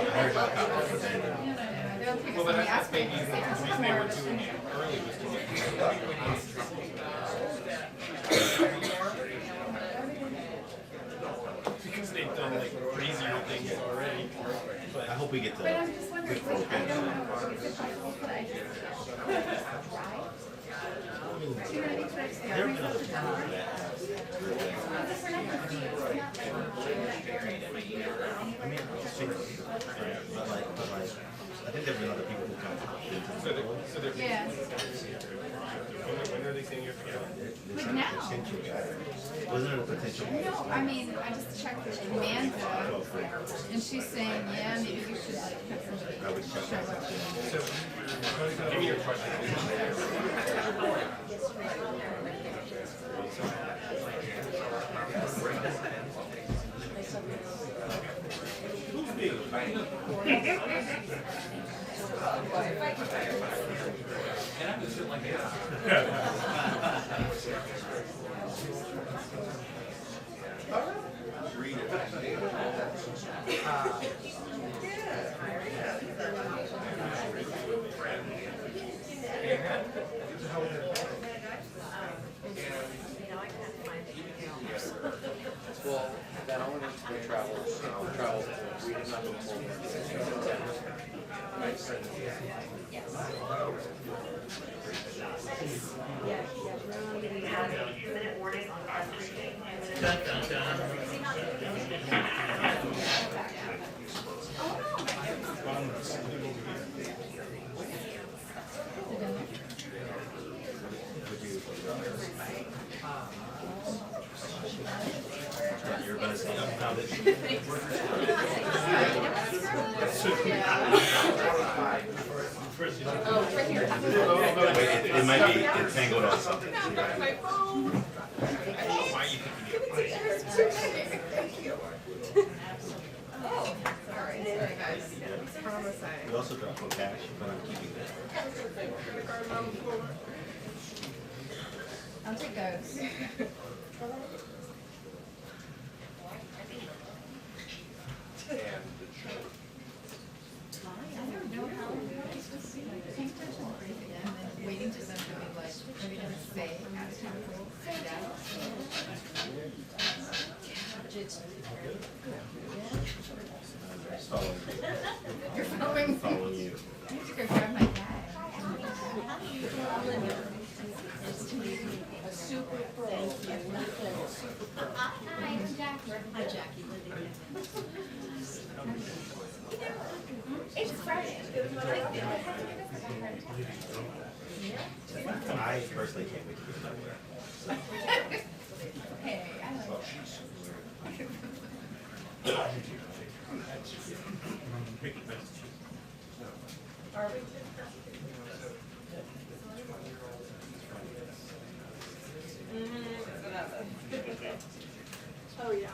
heard helicopters, but then Well, but that's maybe the reason they were doing it early was to get because they've done like crazier things already. I hope we get to quick focus. There have been other people that I mean, sure, but like, I think there have been other people who kind of opt into the role. Yeah. When are they saying you have to get on? Like now. Wasn't it a potential? No, I mean, I just checked with Amanda, and she's saying, yeah, maybe we should like have somebody I would check show that. up. So, give me your question. Well, then I went into the travel, we did not go forward. Minute warning on everything. You're gonna say about it. It might be entangled on something. Why you think Sorry guys. We also drop for cash, but I'm keeping that. I'll take those. I don't know how we're supposed to paying attention to everything and then waiting for them to be like, are we gonna say out of town? You're following me. Following you. I need to go grab my bag. Super pro. Hi, I'm Jackie. Hi, Jackie. It's Friday. I personally can't wait to get nowhere. Hey, I like Are we? Oh, yeah.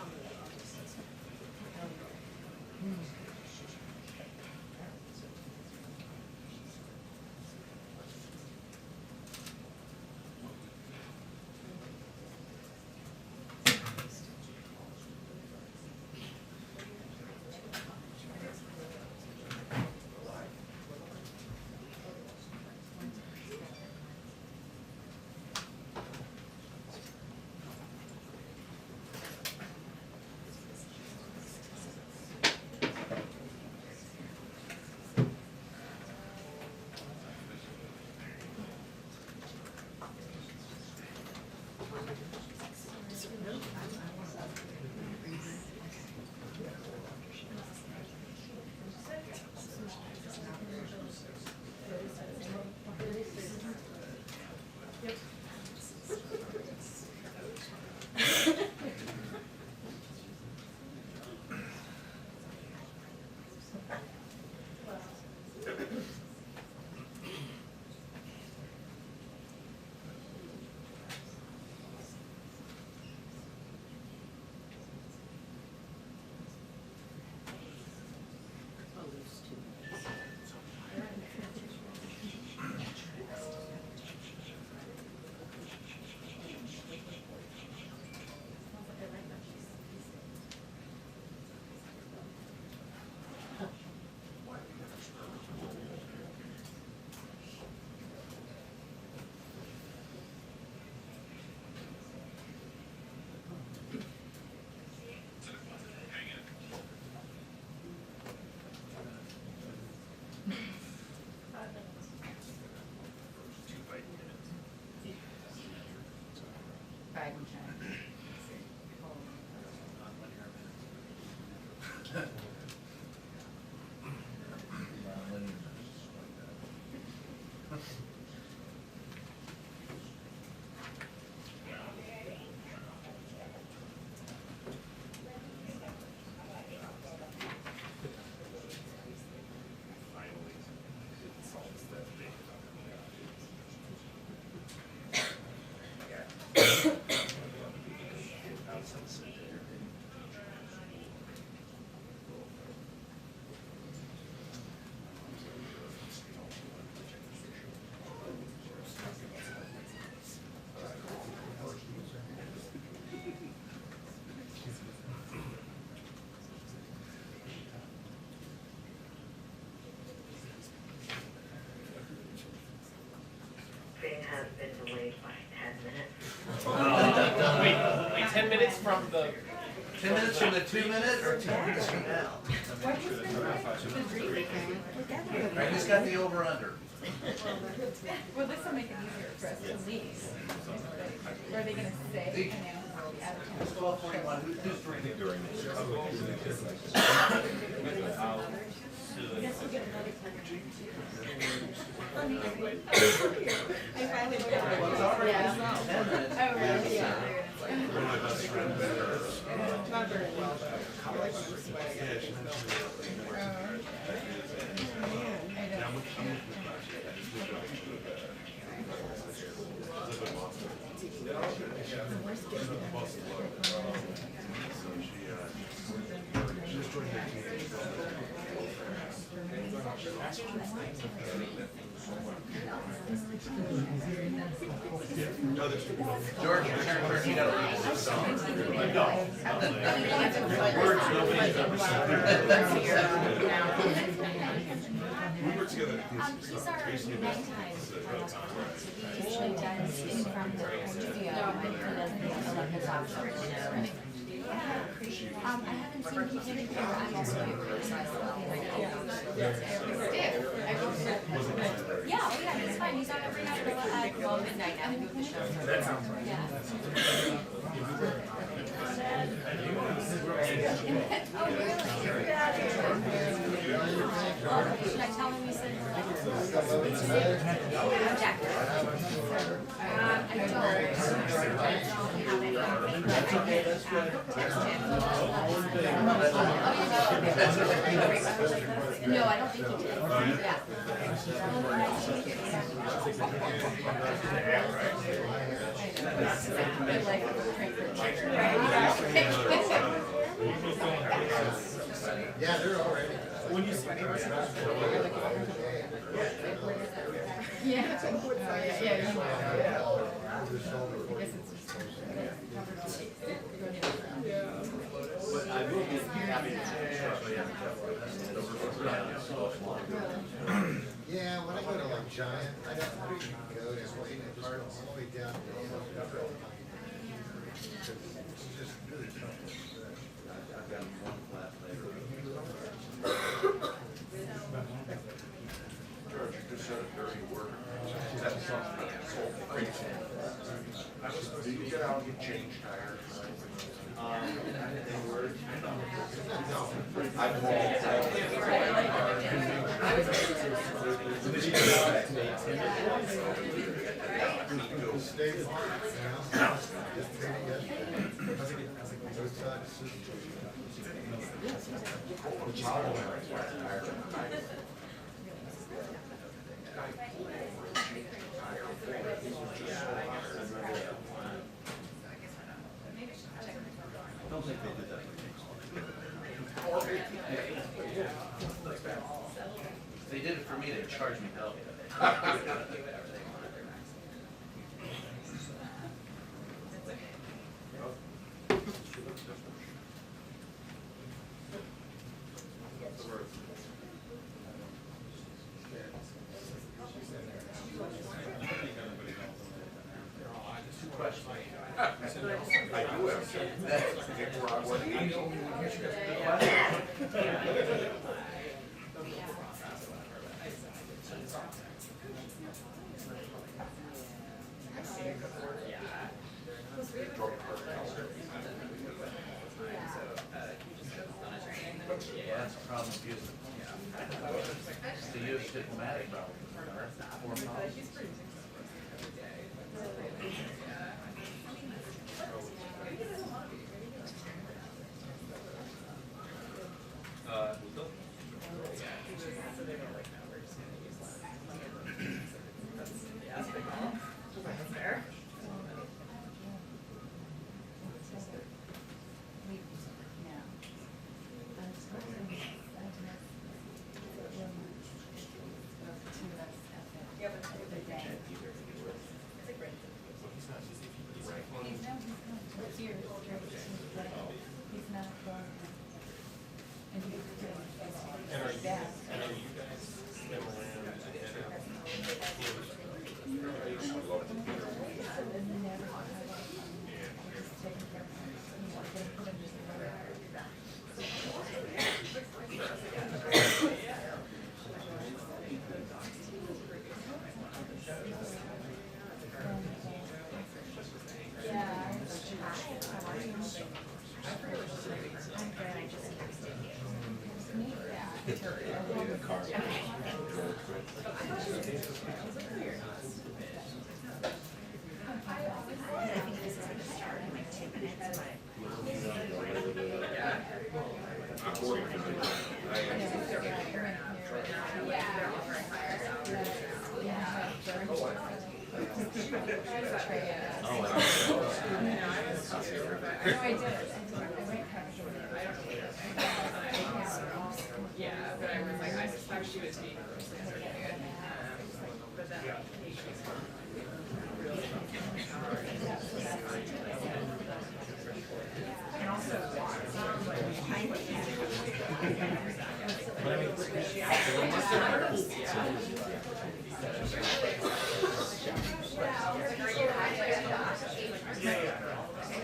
from the. 10 minutes from the 2 minute or 2 minutes from now? What was the dream account? Right, who's got the over under? Well, this will make it easier for us to leave. Are they gonna say, you know, out of town? It's 12:41, who's drinking during this? I finally got it. Well, it's already Yeah. 10 minutes. Oh, really? Yeah. Not very well, but George, your turn first, you gotta leave this song. Words nobody's ever said. We were together. These are nighttime files. He usually does in from the studio and he does the his options. I haven't seen people in here. I also do Yeah, oh yeah, he's fine. He's on every night at midnight now. We move the show. Yeah. Oh, really? Should I tell him you said Jack. I don't have anything, but I can text him. No, I don't think he did. Yeah. yeah, they're all ready. When you see Yeah. Oh, yeah, yeah. But I will be happy to Yeah, when I go to like Giant, I don't know if you can go this way, and just go all the way down to almost it's just really tough. I've got one class later. George, you just said a dirty word. That's something that's so crazy. Did you get out and get changed tires? I Stay on, just paid it yesterday. Both sides. don't think they did that. If they did it for me, they'd charge me double. do have. That's where I was. Yeah, that's a problem with using. It's the use diplomatic problem. Foreign policy.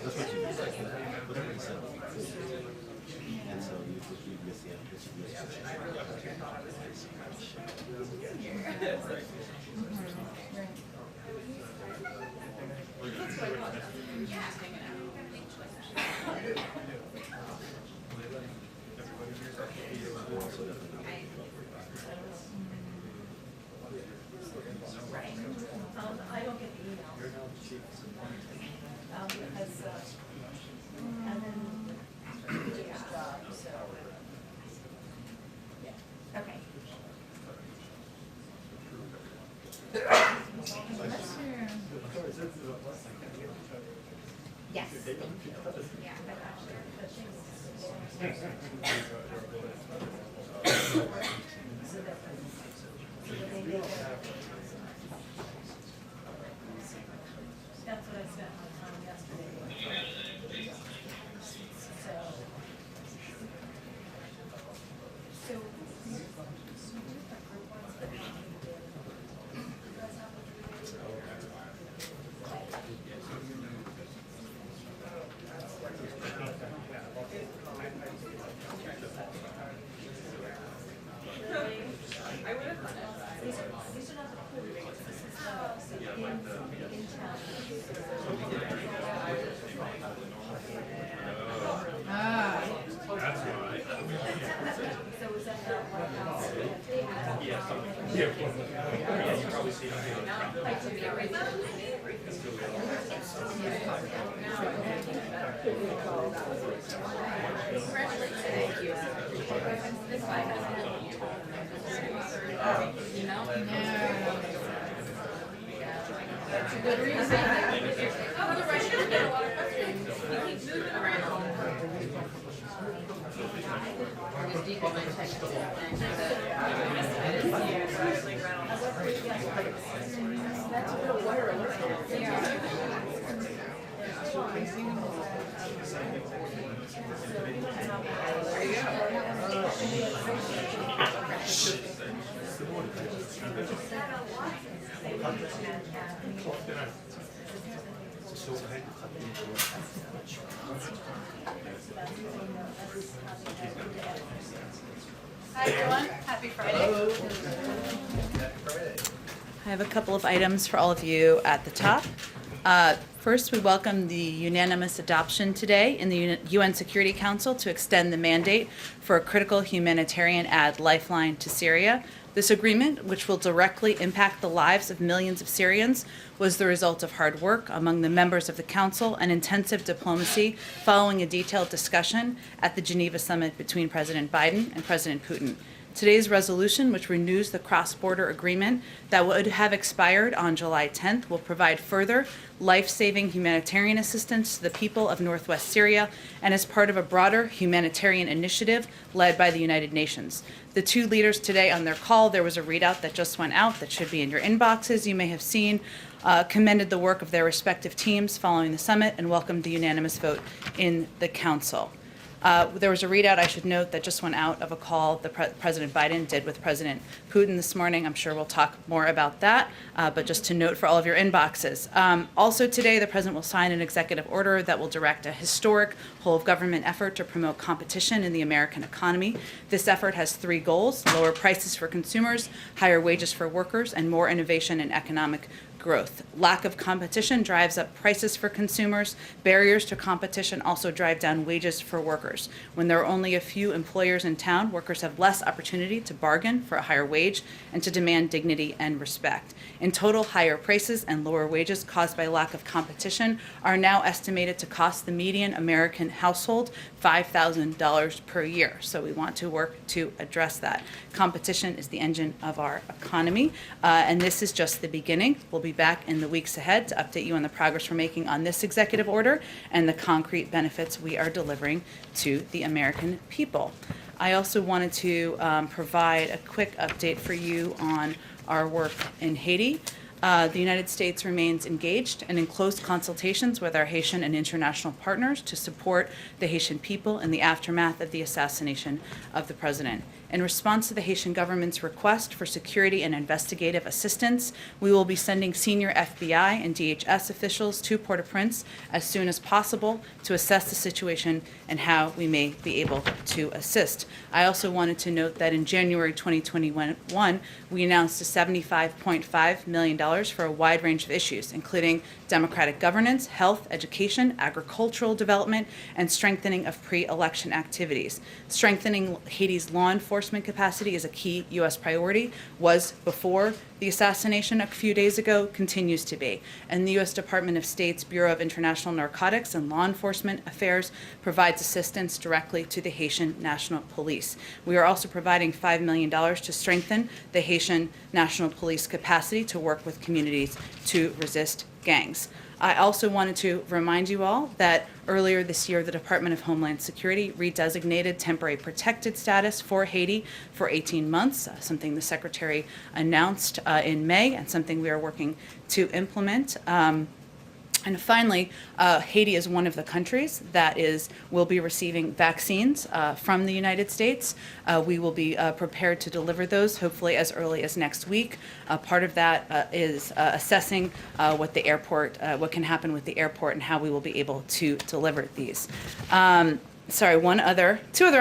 That's what you said. Whatever you said. And so you miss the I don't get the email. Because, and then we did his job, so. Yeah. Okay. Yes, thank you. Yeah, but That's what I spent my time yesterday. So. Hi everyone, happy Friday. I have a couple of items for all of you at the top. First, we welcome the unanimous adoption today in the UN Security Council to extend the mandate for a critical humanitarian aid lifeline to Syria. This agreement, which will directly impact the lives of millions of Syrians, was the result of hard work among the members of the Council and intensive diplomacy following a detailed discussion at the Geneva summit between President Biden and President Putin. Today's resolution, which renews the cross-border agreement that would have expired on July 10th, will provide further life-saving humanitarian assistance to the people of northwest Syria and is part of a broader humanitarian initiative led by the United Nations. The two leaders today on their call, there was a readout that just went out that should be in your inboxes, you may have seen, commended the work of their respective teams following the summit and welcomed the unanimous vote in the Council. There was a readout, I should note, that just went out of a call that President Biden did with President Putin this morning. I'm sure we'll talk more about that, but just to note for all of your inboxes. Also today, the President will sign an executive order that will direct a historic whole-of-government effort to promote competition in the American economy. This effort has three goals: lower prices for consumers, higher wages for workers, and more innovation and economic growth. Lack of competition drives up prices for consumers. Barriers to competition also drive down wages for workers. When there are only a few employers in town, workers have less opportunity to bargain for a higher wage and to demand dignity and respect. In total, higher prices and lower wages caused by lack of competition are now estimated to cost the median American household $5,000 per year. So we want to work to address that. Competition is the engine of our economy, and this is just the beginning. We'll be back in the weeks ahead to update you on the progress we're making on this executive order and the concrete benefits we are delivering to the American people. I also wanted to provide a quick update for you on our work in Haiti. The United States remains engaged and in close consultations with our Haitian and international partners to support the Haitian people in the aftermath of the assassination of the president. In response to the Haitian government's request for security and investigative assistance, we will be sending senior FBI and DHS officials to Port-au-Prince as soon as possible to assess the situation and how we may be able to assist. I also wanted to note that in January 2021, we announced a $75.5 million for a wide range of issues, including democratic governance, health, education, agricultural development, and strengthening of pre-election activities. Strengthening Haiti's law enforcement capacity is a key U.S. priority, was before the assassination a few days ago, continues to be. And the U.S. Department of State's Bureau of International Narcotics and Law Enforcement Affairs provides assistance directly to the Haitian National Police. We are also providing $5 million to strengthen the Haitian National Police capacity to work with communities to resist gangs. I also wanted to remind you all that earlier this year, the Department of Homeland Security redesignated temporary protected status for Haiti for 18 months, something the Secretary announced in May and something we are working to implement. And finally, Haiti is one of the countries that will be receiving vaccines from the United States. We will be prepared to deliver those, hopefully as early as next week. Part of that is assessing what can happen with the airport and how we will be able to deliver these. Two other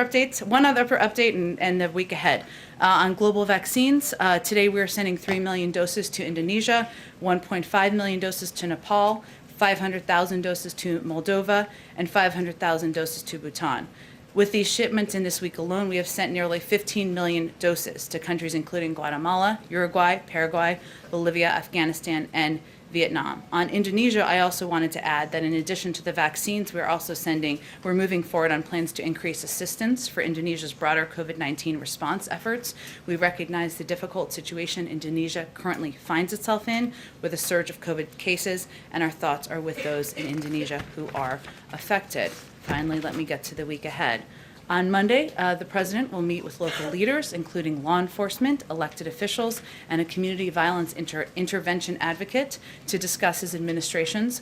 updates. One other update and the week ahead. On global vaccines, today we are sending 3 million doses to Indonesia, 1.5 million doses to Nepal, 500,000 doses to Moldova, and 500,000 doses to Bhutan. With these shipments in this week alone, we have sent nearly 15 million doses to countries including Guatemala, Uruguay, Paraguay, Bolivia, Afghanistan, and Vietnam. On Indonesia, I also wanted to add that in addition to the vaccines, we're moving forward on plans to increase assistance for Indonesia's broader COVID-19 response efforts. We recognize the difficult situation Indonesia currently finds itself in with a surge of COVID cases, and our thoughts are with those in Indonesia who are affected. Finally, let me get to the week ahead. On Monday, the President will meet with local leaders, including law enforcement, elected officials, and a community violence intervention advocate to discuss his administration's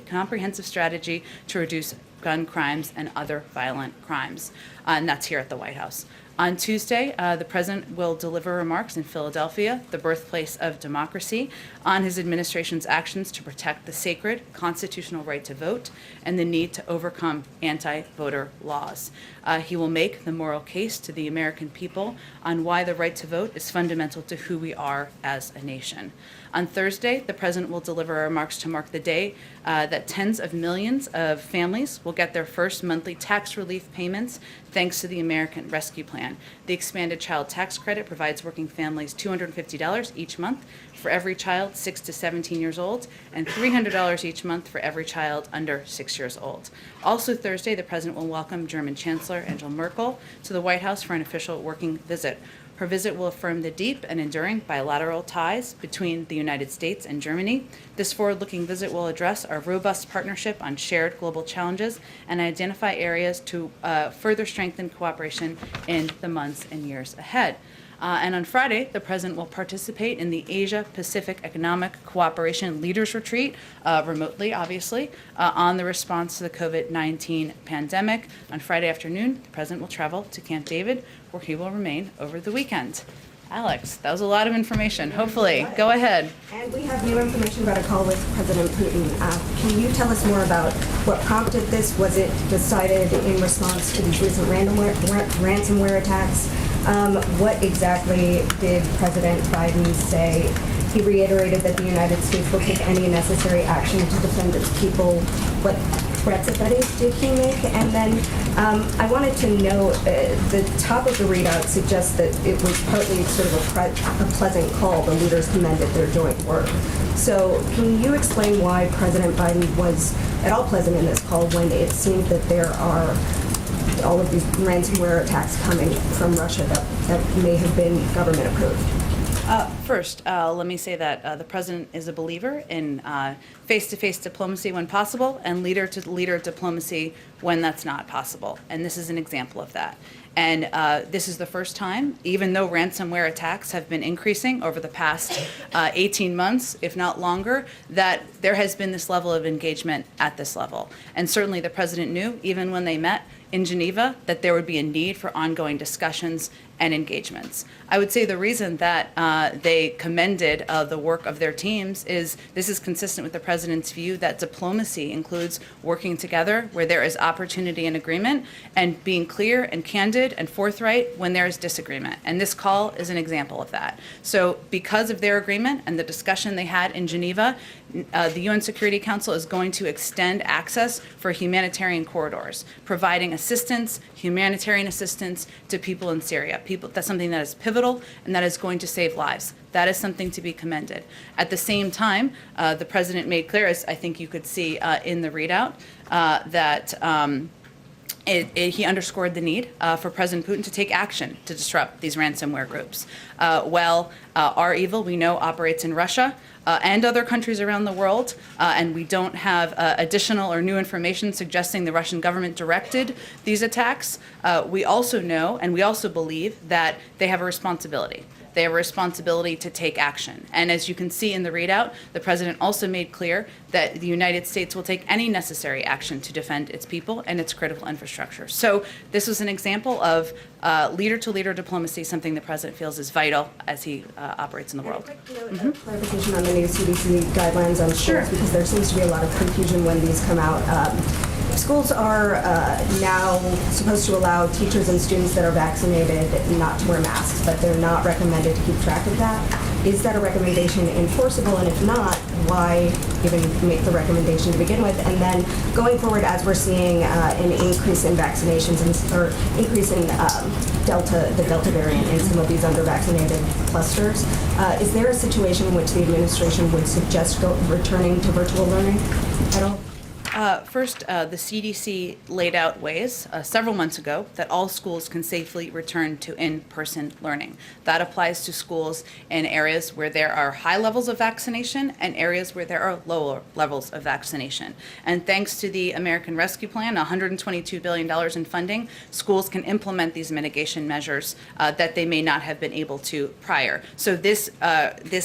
comprehensive strategy to reduce gun crimes and other violent crimes. And that's here at the White House. On Tuesday, the President will deliver remarks in Philadelphia, the birthplace of democracy, on his administration's actions to protect the sacred constitutional right to vote and the need to overcome anti-voter laws. He will make the moral case to the American people on why the right to vote is fundamental to who we are as a nation. On Thursday, the President will deliver remarks to mark the day that tens of millions of families will get their first monthly tax relief payments thanks to the American Rescue Plan. The expanded child tax credit provides working families $250 each month for every child 6 to 17 years old and $300 each month for every child under 6 years old. Also Thursday, the President will welcome German Chancellor Angela Merkel to the White House for an official working visit. Her visit will affirm the deep and enduring bilateral ties between the United States and Germany. This forward-looking visit will address our robust partnership on shared global challenges and identify areas to further strengthen cooperation in the months and years ahead. And on Friday, the President will participate in the Asia-Pacific Economic Cooperation Leaders Retreat, remotely, obviously, on the response to the COVID-19 pandemic. On Friday afternoon, the President will travel to Camp David, where he will remain over the weekend. Alex, that was a lot of information. Hopefully, go ahead. And we have new information about a call with President Putin. Can you tell us more about what prompted this? Was it decided in response to these recent ransomware attacks? What exactly did President Biden say he reiterated that the United States will take any necessary action to defend its people. What threats, if any, did he make? And then I wanted to know, the top of the readout suggests that it was partly sort of a pleasant call. The leaders commended their joint work. So can you explain why President Biden was at all pleasant in this call when it seemed that there are all of these ransomware attacks coming from Russia that may have been government approved? First, let me say that the president is a believer in face-to-face diplomacy when possible and leader-to-leader diplomacy when that's not possible. And this is an example of that. And this is the first time, even though ransomware attacks have been increasing over the past 18 months, if not longer, that there has been this level of engagement at this level. And certainly the president knew, even when they met in Geneva, that there would be a need for ongoing discussions and engagements. I would say the reason that they commended the work of their teams is this is consistent with the president's view that diplomacy includes working together where there is opportunity and agreement and being clear and candid and forthright when there is disagreement. And this call is an example of that. So because of their agreement and the discussion they had in Geneva, the UN Security Council is going to extend access for humanitarian corridors, providing assistance, humanitarian assistance to people in Syria. That's something that is pivotal and that is going to save lives. That is something to be commended. At the same time, the president made clear, as I think you could see in the readout, that he underscored the need for President Putin to take action to disrupt these ransomware groups. Our evil, we know, operates in Russia and other countries around the world, and we don't have additional or new information suggesting the Russian government directed these attacks. We also know, and we also believe, that they have a responsibility. They have a responsibility to take action. And as you can see in the readout, the president also made clear that the United States will take any necessary action to defend its people and its critical infrastructure. So this was an example of leader-to-leader diplomacy, something the president feels is vital as he operates in the world. A clarification on the new CDC guidelines on schools, because there seems to be a lot of confusion when these come out. Schools are now supposed to allow teachers and students that are vaccinated not to wear masks, but they're not recommended to keep track of that. Is that a recommendation enforceable? And if not, why even make the recommendation to begin with? And then going forward, as we're seeing an increase in vaccinations or increase in the Delta variant in some of these under-vaccinated clusters, is there a situation in which the administration would suggest returning to virtual learning at all? First, the CDC laid out ways several months ago that all schools can safely return to in-person learning. That applies to schools in areas where there are high levels of vaccination and areas where there are lower levels of vaccination. And thanks to the American Rescue Plan, $122 billion in funding, schools can implement these mitigation measures that they may not have been able to prior. So this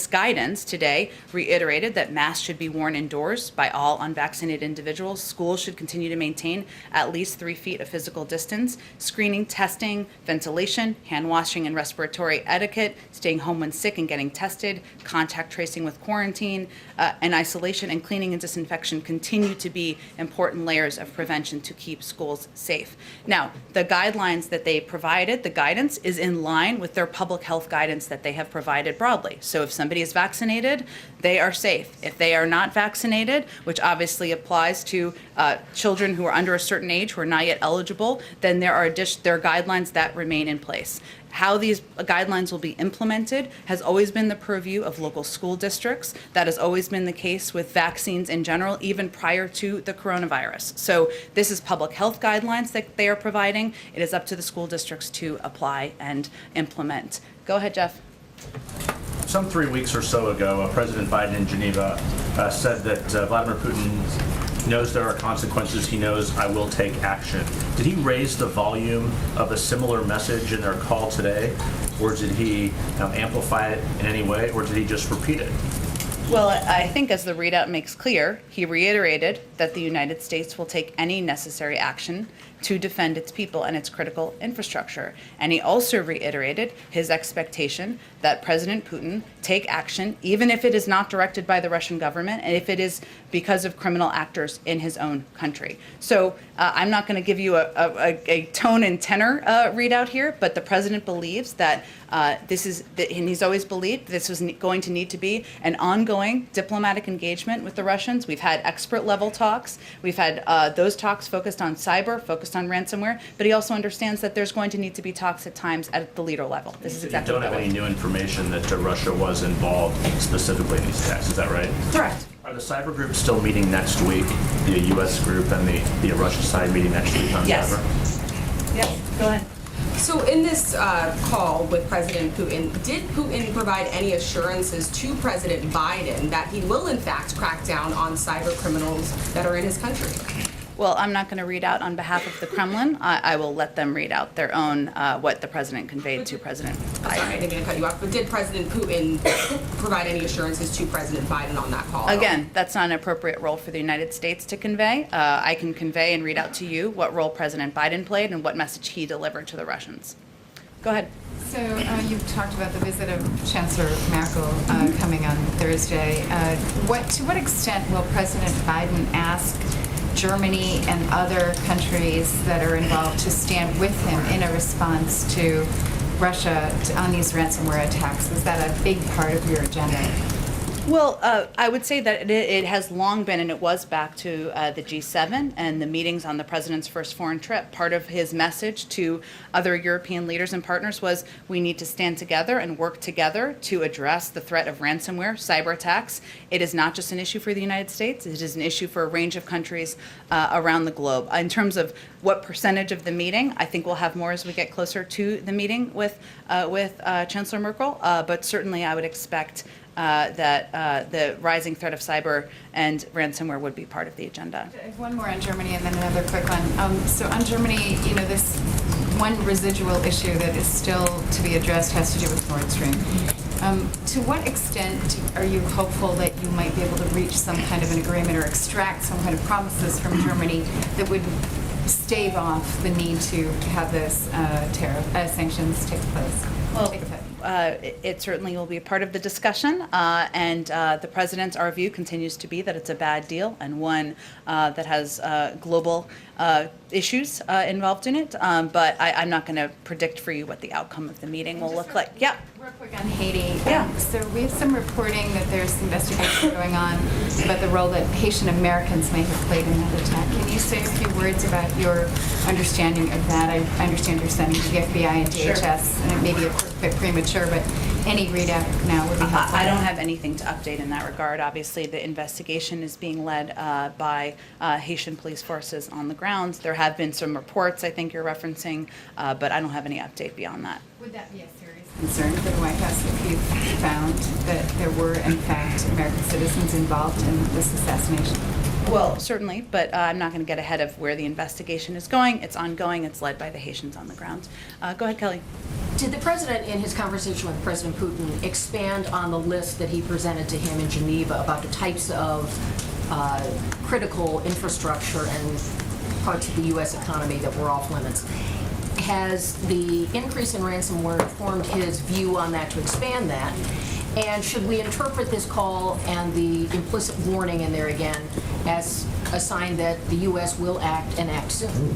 guidance today reiterated that masks should be worn indoors by all unvaccinated individuals. Schools should continue to maintain at least 3 feet of physical distance. Screening, testing, ventilation, hand washing and respiratory etiquette, staying home when sick and getting tested, contact tracing with quarantine, and isolation and cleaning and disinfection continue to be important layers of prevention to keep schools safe. Now, the guidelines that they provided, the guidance, is in line with their public health guidance that they have provided broadly. So if somebody is vaccinated, they are safe. If they are not vaccinated, which obviously applies to children who are under a certain age who are not yet eligible, then there are guidelines that remain in place. How these guidelines will be implemented has always been the purview of local school districts. That has always been the case with vaccines in general, even prior to the coronavirus. So this is public health guidelines that they are providing. It is up to the school districts to apply and implement. Go ahead, Jeff. Some 3 weeks or so ago, President Biden in Geneva said that Vladimir Putin knows there are consequences. He knows I will take action. Did he raise the volume of a similar message in their call today, or did he amplify it in any way, or did he just repeat it? Well, I think as the readout makes clear, he reiterated that the United States will take any necessary action to defend its people and its critical infrastructure. And he also reiterated his expectation that President Putin take action, even if it is not directed by the Russian government and if it is because of criminal actors in his own country. So I'm not going to give you a tone and tenor readout here, but the president believes that and he's always believed this was going to need to be an ongoing diplomatic engagement with the Russians. We've had expert level talks. We've had those talks focused on cyber, focused on ransomware, but he also understands that there's going to need to be talks at times at the leader level. This is exactly You don't have any new information that Russia was involved specifically in these attacks, is that right? Correct. Are the cyber groups still meeting next week? The U.S. group and the Russia side meeting next week on Yes. cyber? Yes, go ahead. So in this call with President Putin, did Putin provide any assurances to President Biden that he will in fact crack down on cyber criminals that are in his country? Well, I'm not going to read out on behalf of the Kremlin. I will let them read out their own, what the president conveyed to President Sorry, I Biden. didn't mean to cut you off, but did President Putin provide any assurances to President Biden on that call? Again, that's not an appropriate role for the United States to convey. I can convey and read out to you what role President Biden played and what message he delivered to the Russians. Go ahead. So you talked about the visit of Chancellor Merkel coming on Thursday. To what extent will President Biden ask Germany and other countries that are involved to stand with him in a response to Russia on these ransomware attacks? Is that a big part of your agenda? Well, I would say that it has long been, and it was back to the G7 and the meetings on the president's first foreign trip. Part of his message to other European leaders and partners was we need to stand together and work together to address the threat of ransomware, cyber attacks. It is not just an issue for the United States. It is an issue for a range of countries around the globe. In terms of what percentage of the meeting, I think we'll have more as we get closer to the meeting with Chancellor Merkel, but certainly I would expect that the rising threat of cyber and ransomware would be part of the agenda. I have one more on Germany and then another quick one. So on Germany, this one residual issue that is still to be addressed has to do with Nord Stream. To what extent are you hopeful that you might be able to reach some kind of an agreement or extract some kind of promises from Germany that would stave off the need to have this sanctions take place? Take effect? It certainly will be a part of the discussion, and the president's, our view continues to be that it's a bad deal and one that has global issues involved in it, but I'm not going to predict for you what the outcome of the meeting will look like. Yeah. Real quick on Haiti. Yeah. So we have some reporting that there's investigation going on about the role that Haitian Americans may have played in that attack. Can you say a few words about your understanding of that? I understand you're sending to the FBI and DHS, and it may be a bit premature, but any readout now would be helpful. I don't have anything to update in that regard. Obviously, the investigation is being led by Haitian police forces on the ground. There have been some reports I think you're referencing, but I don't have any update beyond that. Would that be a serious concern for the White House if you found that there were, in fact, American citizens involved in this assassination? Well, certainly, but I'm not going to get ahead of where the investigation is going. It's ongoing. It's led by the Haitians on the ground. Go ahead, Kelly. Did the president, in his conversation with President Putin, expand on the list that he presented to him in Geneva about the types of critical infrastructure and parts of the U.S. economy that were off limits? Has the increase in ransomware informed his view on that to expand that? And should we interpret this call and the implicit warning in there again as a sign that the U.S. will act and act soon?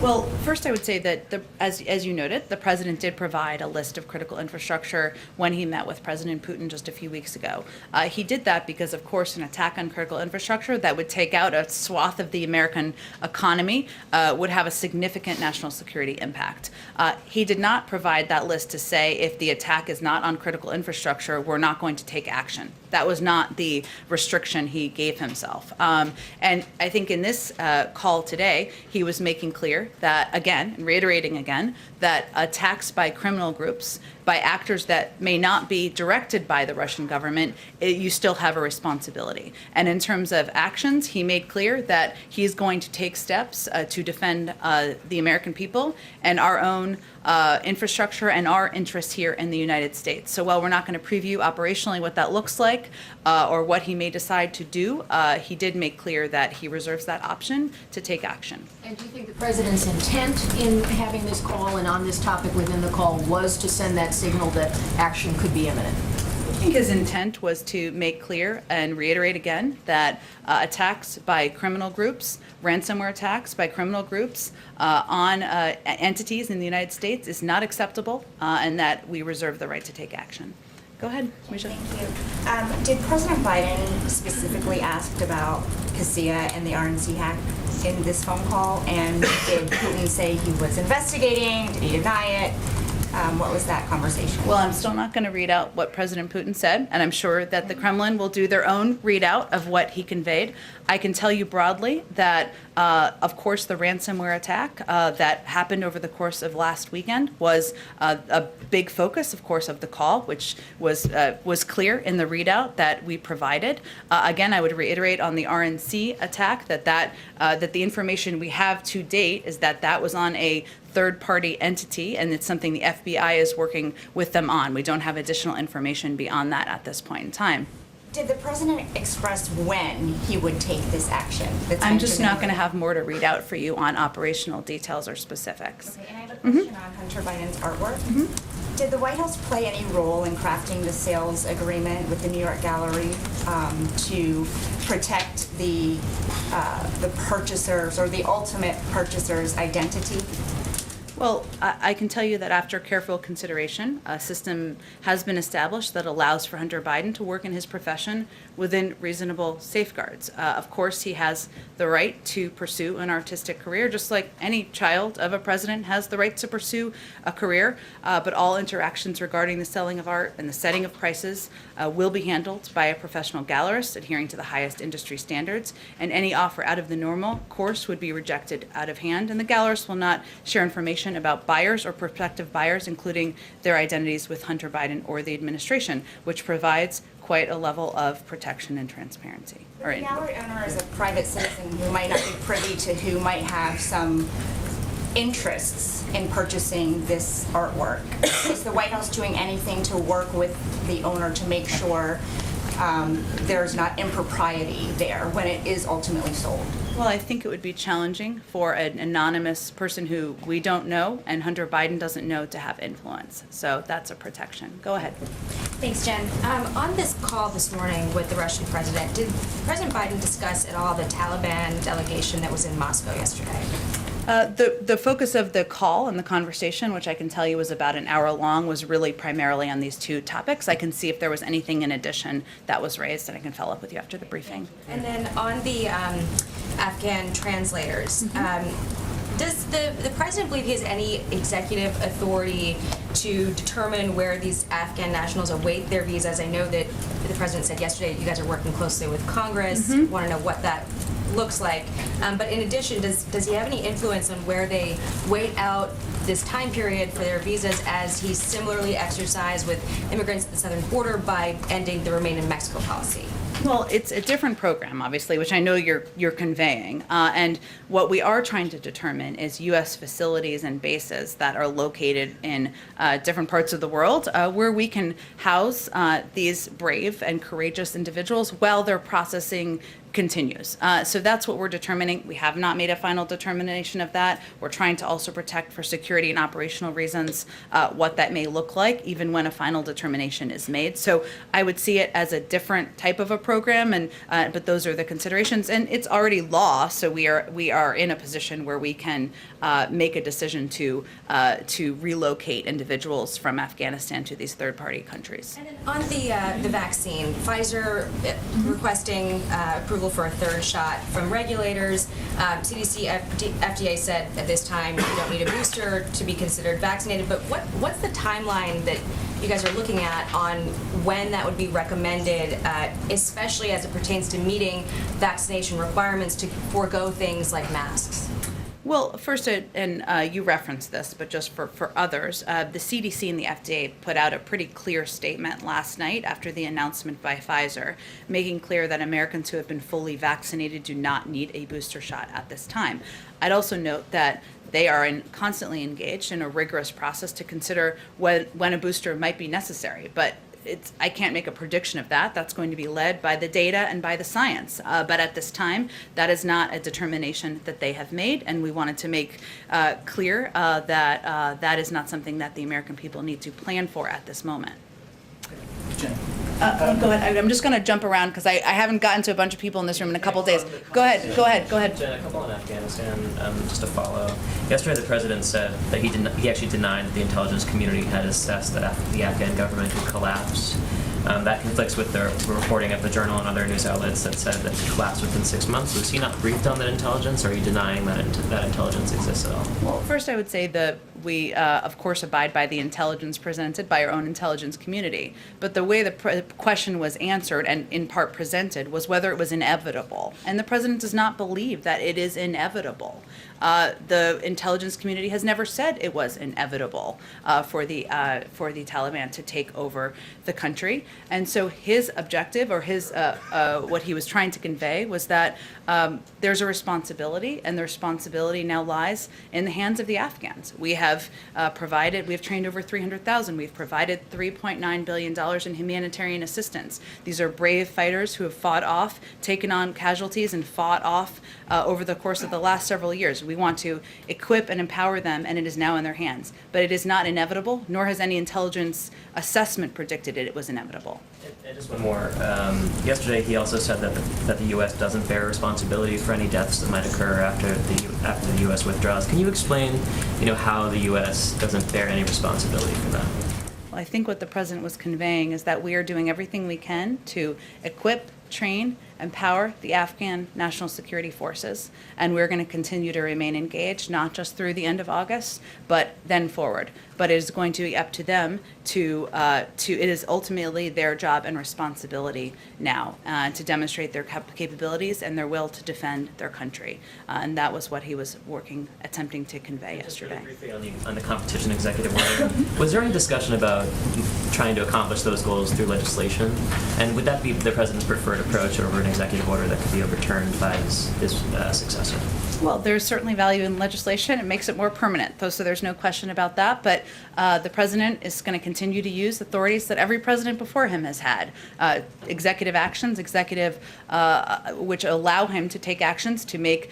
Well, first I would say that, as you noted, the president did provide a list of critical infrastructure when he met with President Putin just a few weeks ago. He did that because, of course, an attack on critical infrastructure that would take out a swath of the American economy would have a significant national security impact. He did not provide that list to say if the attack is not on critical infrastructure, we're not going to take action. That was not the restriction he gave himself. And I think in this call today, he was making clear that, again, and reiterating again, that attacks by criminal groups by actors that may not be directed by the Russian government, you still have a responsibility. And in terms of actions, he made clear that he is going to take steps to defend the American people and our own infrastructure and our interests here in the United States. So while we're not going to preview operationally what that looks like or what he may decide to do, he did make clear that he reserves that option to take action. And do you think the president's intent in having this call and on this topic within the call was to send that signal that action could be imminent? I think his intent was to make clear and reiterate again that attacks by criminal groups, ransomware attacks by criminal groups on entities in the United States is not acceptable, and that we reserve the right to take action. Go ahead, Misha. Thank you. Did President Biden specifically ask about CASIA and the RNC hack in this phone call? And did Putin say he was investigating? Did he deny it? What was that conversation? Well, I'm still not going to read out what President Putin said, and I'm sure that the Kremlin will do their own readout of what he conveyed. I can tell you broadly that, of course, the ransomware attack that happened over the course of last weekend was a big focus, of course, of the call, which was clear in the readout that we provided. Again, I would reiterate on the RNC attack that the information we have to date is that that was on a third-party entity, and it's something the FBI is working with them on. We don't have additional information beyond that at this point in time. Did the president express when he would take this action? I'm just not going to have more to read out for you on operational details or specifics. Okay, and I have a question on Hunter Biden's artwork. Did the White House play any role in crafting the sales agreement with the New York Gallery to protect the purchasers or the ultimate purchaser's identity? Well, I can tell you that after careful consideration, a system has been established that allows for Hunter Biden to work in his profession within reasonable safeguards. Of course, he has the right to pursue an artistic career, just like any child of a president has the right to pursue a career. But all interactions regarding the selling of art and the setting of prices will be handled by a professional gallerist adhering to the highest industry standards. And any offer out of the normal course would be rejected out of hand. And the gallerist will not share information about buyers or prospective buyers, including their identities with Hunter Biden or the administration, which provides quite a level of protection and transparency. The gallery owner is a private citizen who might not be privy to who might have some interests in purchasing this artwork. Is the White House doing anything to work with the owner to make sure there's not impropriety there when it is ultimately sold? Well, I think it would be challenging for an anonymous person who we don't know and Hunter Biden doesn't know to have influence. So that's a protection. Go ahead. Thanks, Jen. On this call this morning with the Russian president, did President Biden discuss at all the Taliban delegation that was in Moscow yesterday? The focus of the call and the conversation, which I can tell you was about an hour long, was really primarily on these two topics. I can see if there was anything in addition that was raised, and I can follow up with you after the briefing. And then on the Afghan translators, does the president believe he has any executive authority to determine where these Afghan nationals await their visas? I know that the president said yesterday you guys are working closely with Congress. Want to know what that looks like. But in addition, does he have any influence on where they wait out this time period for their visas, as he similarly exercised with immigrants at the southern border by ending the Remain in Mexico policy? Well, it's a different program, obviously, which I know you're conveying. And what we are trying to determine is U.S. facilities and bases that are located in different parts of the world where we can house these brave and courageous individuals while their processing continues. So that's what we're determining. We have not made a final determination of that. We're trying to also protect, for security and operational reasons, what that may look like, even when a final determination is made. So I would see it as a different type of a program, and but those are the considerations. And it's already law, so we are in a position where we can make a decision to relocate individuals from Afghanistan to these third-party countries. And then on the vaccine, Pfizer requesting approval for a third shot from regulators. CDC, FDA said at this time you don't need a booster to be considered vaccinated. But what's the timeline that you guys are looking at on when that would be recommended, especially as it pertains to meeting vaccination requirements to forego things like masks? Well, first, and you referenced this, but just for others, the CDC and the FDA put out a pretty clear statement last night after the announcement by Pfizer, making clear that Americans who have been fully vaccinated do not need a booster shot at this time. I'd also note that they are constantly engaged in a rigorous process to consider when a booster might be necessary, but I can't make a prediction of that. That's going to be led by the data and by the science. But at this time, that is not a determination that they have made, and we wanted to make clear that that is not something that the American people need to plan for at this moment. Jen. Go ahead. I'm just going to jump around because I haven't gotten to a bunch of people in this room in a couple of days. Go ahead. Jen, a couple on Afghanistan, just to follow. Yesterday, the president said that he actually denied that the intelligence community had assessed that the Afghan government had collapsed. That conflicts with the reporting of the Journal and other news outlets that said that it collapsed within 6 months. Was he not briefed on that intelligence, or are you denying that that intelligence exists at all? Well, first I would say that we, of course, abide by the intelligence presented by our own intelligence community. But the way the question was answered and in part presented was whether it was inevitable. And the president does not believe that it is inevitable. The intelligence community has never said it was inevitable for the Taliban to take over the country. And so his objective, or his what he was trying to convey, was that there's a responsibility, and the responsibility now lies in the hands of the Afghans. We have trained over 300,000. We've provided $3.9 billion in humanitarian assistance. These are brave fighters who have fought off, taken on casualties, and fought off over the course of the last several years. We want to equip and empower them, and it is now in their hands. But it is not inevitable, nor has any intelligence assessment predicted it was inevitable. And just one more. Yesterday, he also said that the U.S. doesn't bear responsibility for any deaths that might occur after the U.S. withdraws. Can you explain, how the U.S. doesn't bear any responsibility for that? Well, I think what the president was conveying is that we are doing everything we can to equip, train, empower the Afghan National Security Forces, and we're going to continue to remain engaged, not just through the end of August, but then forward. But it is going to be up to them it is ultimately their job and responsibility now to demonstrate their capabilities and their will to defend their country. And that was what he was attempting to convey yesterday. Just really briefly on the competition executive order, was there any discussion about trying to accomplish those goals through legislation? And would that be the president's preferred approach over an executive order that could be overturned by his successor? Well, there's certainly value in legislation. It makes it more permanent, so there's no question about that. But the president is going to continue to use authorities that every president before him has had. Executive actions, which allow him to take actions to make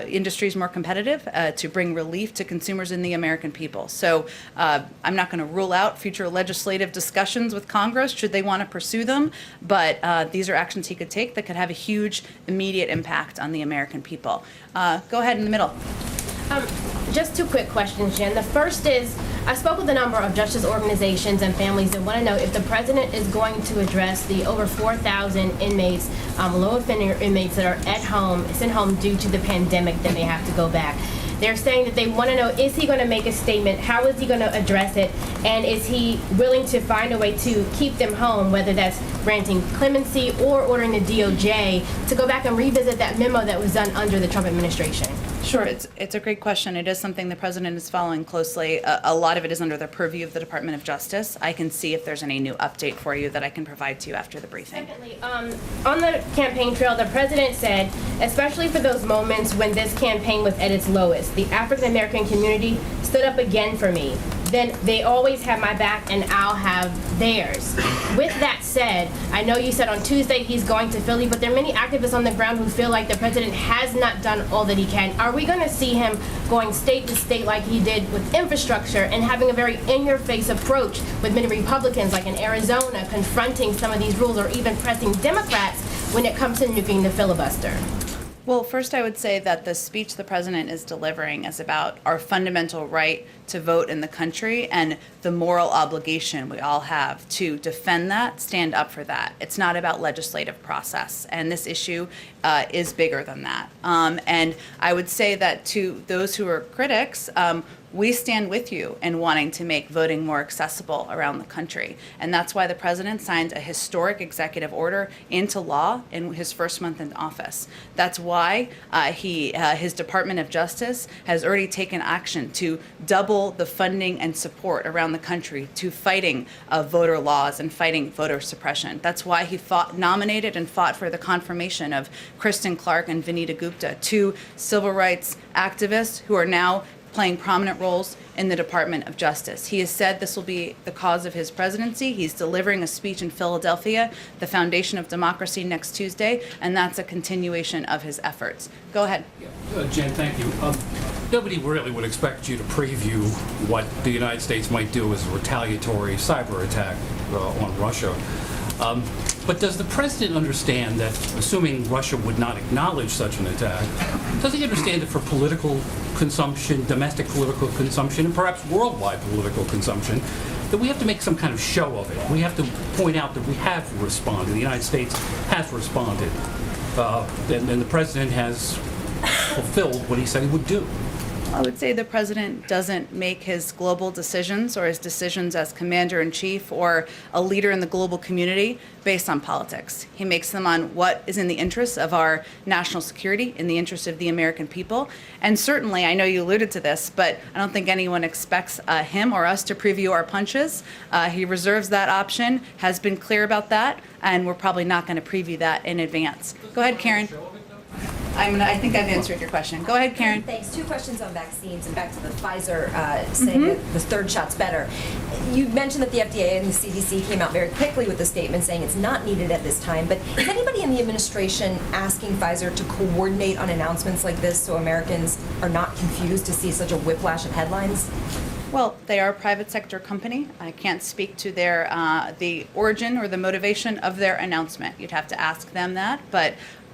industries more competitive, to bring relief to consumers and the American people. So I'm not going to rule out future legislative discussions with Congress should they want to pursue them, but these are actions he could take that could have a huge immediate impact on the American people. Go ahead in the middle. Just two quick questions, Jen. The first is, I spoke with a number of justice organizations and families that want to know if the president is going to address the over 4,000 inmates, low offender inmates that are sent home due to the pandemic that may have to go back. They're saying that they want to know, is he going to make a statement? How is he going to address it? And is he willing to find a way to keep them home, whether that's granting clemency or ordering the DOJ to go back and revisit that memo that was done under the Trump administration? Sure, it's a great question. It is something the president is following closely. A lot of it is under the purview of the Department of Justice. I can see if there's any new update for you that I can provide to you after the briefing. Secondly, on the campaign trail, the president said, especially for those moments when this campaign was at its lowest, the African American community stood up again for me. Then they always have my back and I'll have theirs. With that said, I know you said on Tuesday he's going to Philly, but there are many activists on the ground who feel like the president has not done all that he can. Are we going to see him going state to state like he did with infrastructure and having a very in-your-face approach with many Republicans, like in Arizona, confronting some of these rules, or even pressing Democrats when it comes to nuking the filibuster? Well, first I would say that the speech the president is delivering is about our fundamental right to vote in the country and the moral obligation we all have to defend that, stand up for that. It's not about legislative process, and this issue is bigger than that. And I would say that to those who are critics, we stand with you in wanting to make voting more accessible around the country. And that's why the president signed a historic executive order into law in his first month in office. That's why his Department of Justice has already taken action to double the funding and support around the country to fighting voter laws and fighting voter suppression. That's why he nominated and fought for the confirmation of Kristen Clark and Vanita Gupta, two civil rights activists who are now playing prominent roles in the Department of Justice. He has said this will be the cause of his presidency. He's delivering a speech in Philadelphia, the foundation of democracy, next Tuesday, and that's a continuation of his efforts. Go ahead. Jen, thank you. Nobody really would expect you to preview what the United States might do as a retaliatory cyber attack on Russia. But does the president understand that, assuming Russia would not acknowledge such an attack, does he understand that for political consumption, domestic political consumption, and perhaps worldwide political consumption, that we have to make some kind of show of it? We have to point out that we have responded. The United States has responded. And the president has fulfilled what he said he would do. I would say the president doesn't make his global decisions or his decisions as commander-in-chief or a leader in the global community based on politics. He makes them on what is in the interest of our national security, in the interest of the American people. And certainly, I know you alluded to this, but I don't think anyone expects him or us to preview our punches. He reserves that option, has been clear about that, and we're probably not going to preview that in advance. Go ahead, Karen. I think I've answered your question. Go ahead, Karen. Thanks. Two questions on vaccines and back to the Pfizer saying that the third shot's better. You mentioned that the FDA and the CDC came out very quickly with a statement saying it's not needed at this time, but is anybody in the administration asking Pfizer to coordinate on announcements like this so Americans are not confused to see such a whiplash of headlines? Well, they are a private sector company. I can't speak to their the origin or the motivation of their announcement. You'd have to ask them that, but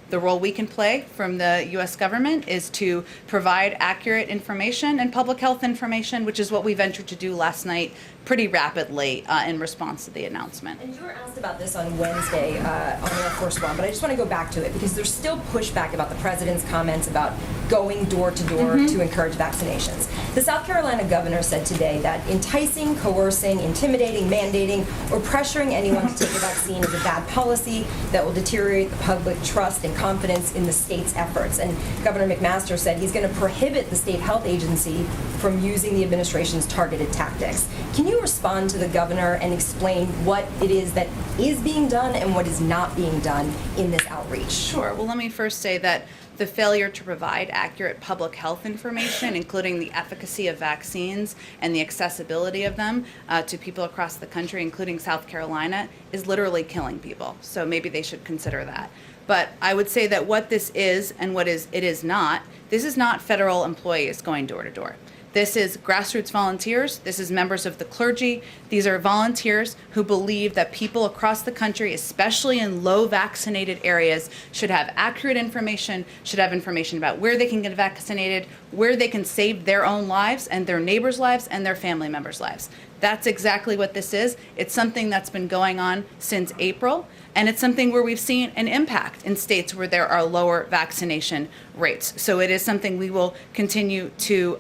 the role we can play from the U.S. government is to provide accurate information and public health information, which is what we ventured to do last night pretty rapidly in response to the announcement. And you were asked about this on Wednesday on Air Force One, but I just want to go back to it because there's still pushback about the president's comments about going door to door to encourage vaccinations. The South Carolina governor said today that enticing, coercing, intimidating, mandating, or pressuring anyone to take a vaccine is a bad policy that will deteriorate the public trust and confidence in the state's efforts. And Governor McMaster said he's going to prohibit the state health agency from using the administration's targeted tactics. Can you respond to the governor and explain what it is that is being done and what is not being done in this outreach? Sure. Well, let me first say that the failure to provide accurate public health information, including the efficacy of vaccines and the accessibility of them to people across the country, including South Carolina, is literally killing people. So maybe they should consider that. But I would say that what this is and what it is not, this is not federal employees going door to door. This is grassroots volunteers. This is members of the clergy. These are volunteers who believe that people across the country, especially in low vaccinated areas, should have accurate information, should have information about where they can get vaccinated, where they can save their own lives and their neighbors' lives and their family members' lives. That's exactly what this is. It's something that's been going on since April, and it's something where we've seen an impact in states where there are lower vaccination rates. So it is something we will continue to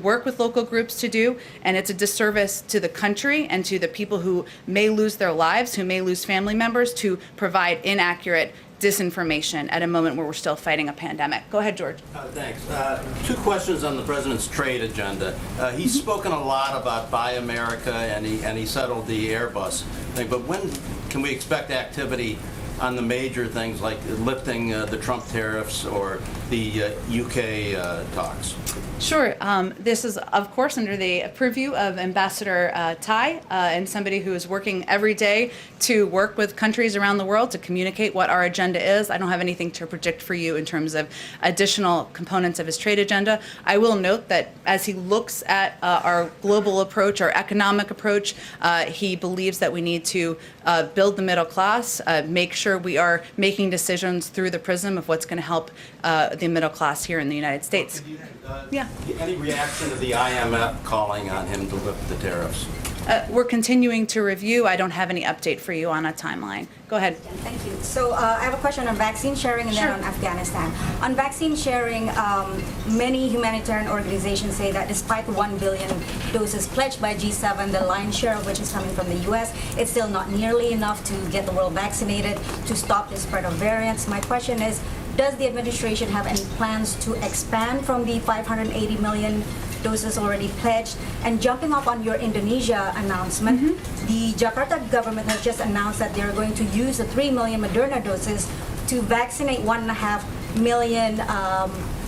work with local groups to do, and it's a disservice to the country and to the people who may lose their lives, who may lose family members, to provide inaccurate disinformation at a moment where we're still fighting a pandemic. Go ahead, George. Thanks. Two questions on the president's trade agenda. He's spoken a lot about Buy America, and he settled the Airbus thing. But when can we expect activity on the major things like lifting the Trump tariffs or the UK talks? Sure. This is, of course, under the purview of Ambassador Tai and somebody who is working every day to work with countries around the world to communicate what our agenda is. I don't have anything to predict for you in terms of additional components of his trade agenda. I will note that as he looks at our global approach, our economic approach, he believes that we need to build the middle class, make sure we are making decisions through the prism of what's going to help the middle class here in the United States. Yeah. Any reaction to the IMF calling on him to lift the tariffs? We're continuing to review. I don't have any update for you on a timeline. Go ahead. Thank you. So I have a question on vaccine sharing and then on Afghanistan. On vaccine sharing, many humanitarian organizations say that despite the 1 billion doses pledged by G7, the lion's share of which is coming from the U.S., it's still not nearly enough to get the world vaccinated to stop the spread of variants. My question is, does the administration have any plans to expand from the 580 million doses already pledged? And jumping up on your Indonesia announcement, the Jakarta government has just announced that they're going to use the 3 million Moderna doses to vaccinate 1.5 million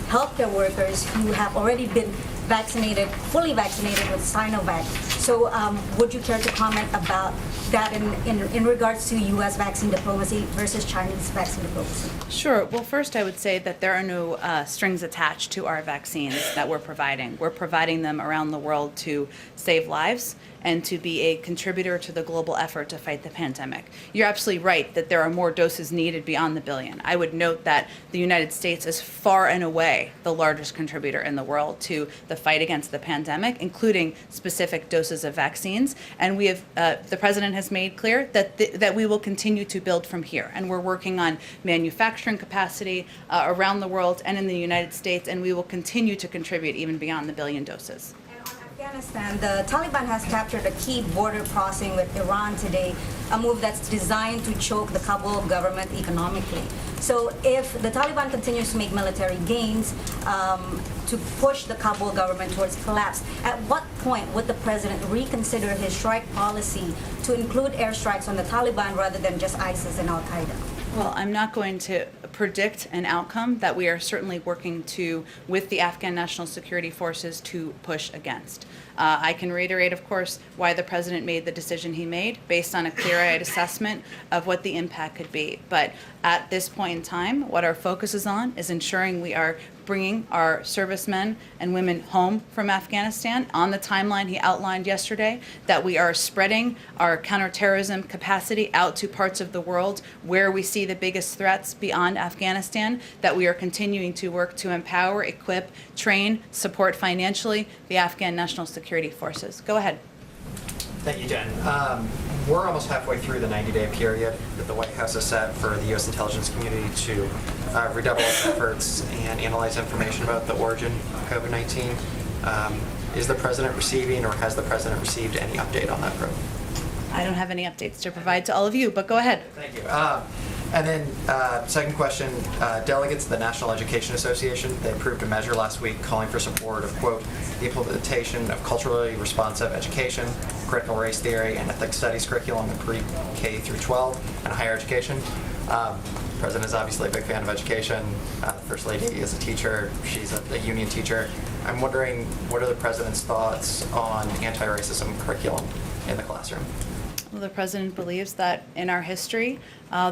healthcare workers who have already been vaccinated, fully vaccinated with Sinovac. So would you care to comment about that in regards to U.S. vaccine diplomacy versus Chinese vaccine diplomacy? Sure. Well, first I would say that there are no strings attached to our vaccines that we're providing. We're providing them around the world to save lives and to be a contributor to the global effort to fight the pandemic. You're absolutely right that there are more doses needed beyond the billion. I would note that the United States is far and away the largest contributor in the world to the fight against the pandemic, including specific doses of vaccines. And we have, the president has made clear that we will continue to build from here. And we're working on manufacturing capacity around the world and in the United States, and we will continue to contribute even beyond the billion doses. Afghanistan, the Taliban has captured a key border crossing with Iran today, a move that's designed to choke the Kabul government economically. So if the Taliban continues to make military gains to push the Kabul government towards collapse, at what point would the president reconsider his strike policy to include airstrikes on the Taliban rather than just ISIS and Al-Qaeda? Well, I'm not going to predict an outcome that we are certainly working to with the Afghan National Security Forces to push against. I can reiterate, of course, why the president made the decision he made based on a clear-eyed assessment of what the impact could be. But at this point in time, what our focus is on is ensuring we are bringing our servicemen and women home from Afghanistan on the timeline he outlined yesterday, that we are spreading our counterterrorism capacity out to parts of the world where we see the biggest threats beyond Afghanistan, that we are continuing to work to empower, equip, train, support financially the Afghan National Security Forces. Go ahead. Thank you, Jen. We're almost halfway through the 90-day period that the White House has set for the U.S. intelligence community to redouble its efforts and analyze information about the origin of COVID-19. Is the president receiving, or has the president received any update on that program? I don't have any updates to provide to all of you, but go ahead. Thank you. And then second question, delegates of the National Education Association, they approved a measure last week calling for support of, quote, the implementation of culturally responsive education, critical race theory, and ethnic studies curriculum in pre-K through 12 and higher education. The president is obviously a big fan of education. The First Lady is a teacher. She's a union teacher. I'm wondering, what are the president's thoughts on anti-racism curriculum in the classroom? Well, the president believes that in our history,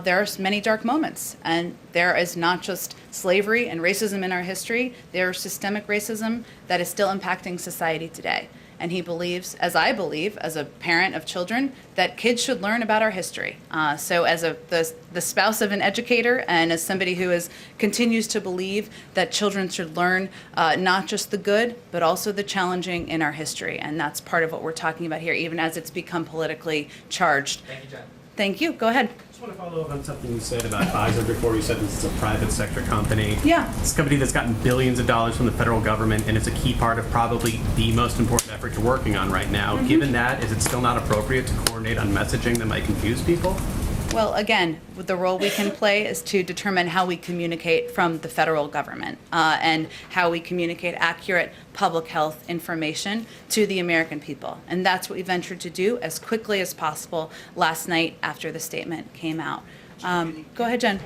there are many dark moments, and there is not just slavery and racism in our history, there is systemic racism that is still impacting society today. And he believes, as I believe, as a parent of children, that kids should learn about our history. So as the spouse of an educator and as somebody who continues to believe that children should learn not just the good, but also the challenging in our history. And that's part of what we're talking about here, even as it's become politically charged. Thank you, Jen. Thank you. Go ahead. I just want to follow up on something you said about Pfizer before. You said this is a private sector company. Yeah. It's a company that's gotten billions of dollars from the federal government, and it's a key part of probably the most important effort you're working on right now. Mm-hmm. Given that, is it still not appropriate to coordinate on messaging that might confuse people? Well, again, the role we can play is to determine how we communicate from the federal government and how we communicate accurate public health information to the American people. And that's what we ventured to do as quickly as possible last night after the statement came out. Go ahead, Jen.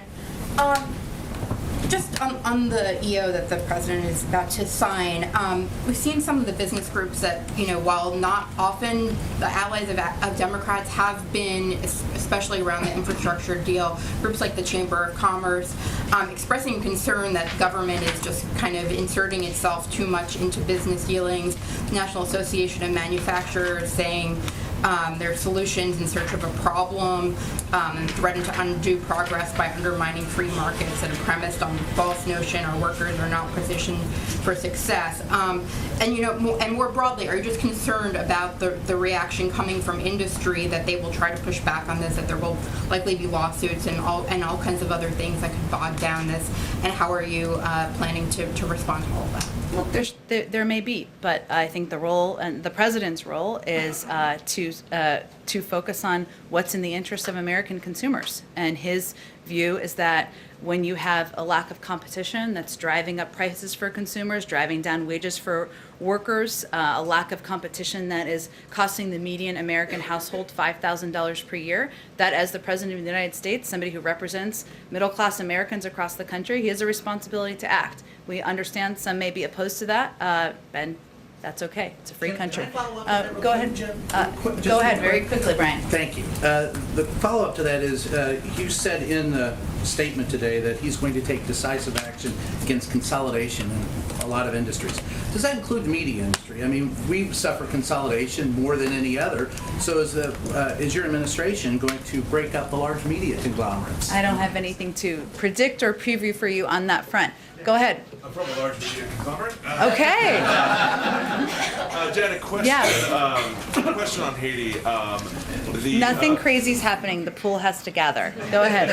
Just on the EO that the president is about to sign, we've seen some of the business groups that, while not often the allies of Democrats have been, especially around the infrastructure deal, groups like the Chamber of Commerce, expressing concern that government is just kind of inserting itself too much into business dealings. The National Association of Manufacturers saying their solutions in search of a problem, and threaten to undo progress by undermining free markets and premised on the false notion our workers are not positioned for success. And more broadly, are you just concerned about the reaction coming from industry that they will try to push back on this, that there will likely be lawsuits and all kinds of other things that could bog down this, and how are you planning to respond to all of that? Well, there may be, but I think the role and the president's role is to focus on what's in the interest of American consumers. And his view is that when you have a lack of competition that's driving up prices for consumers, driving down wages for workers, a lack of competition that is costing the median American household $5,000 per year, that as the President of the United States, somebody who represents middle-class Americans across the country, he has a responsibility to act. We understand some may be opposed to that, and that's okay. It's a free country. Go ahead. Go ahead, very quickly, Brian. Thank you. The follow-up to that is, you said in the statement today that he's going to take decisive action against consolidation in a lot of industries. Does that include the media industry? I mean, we suffer consolidation more than any other. So is your administration going to break up the large media conglomerates? I don't have anything to predict or preview for you on that front. Go ahead. I'm from a large media conglomerate. Okay. Jen, a question. Yeah. A question on Haiti. Nothing crazy's happening. The pool has to gather. Go ahead.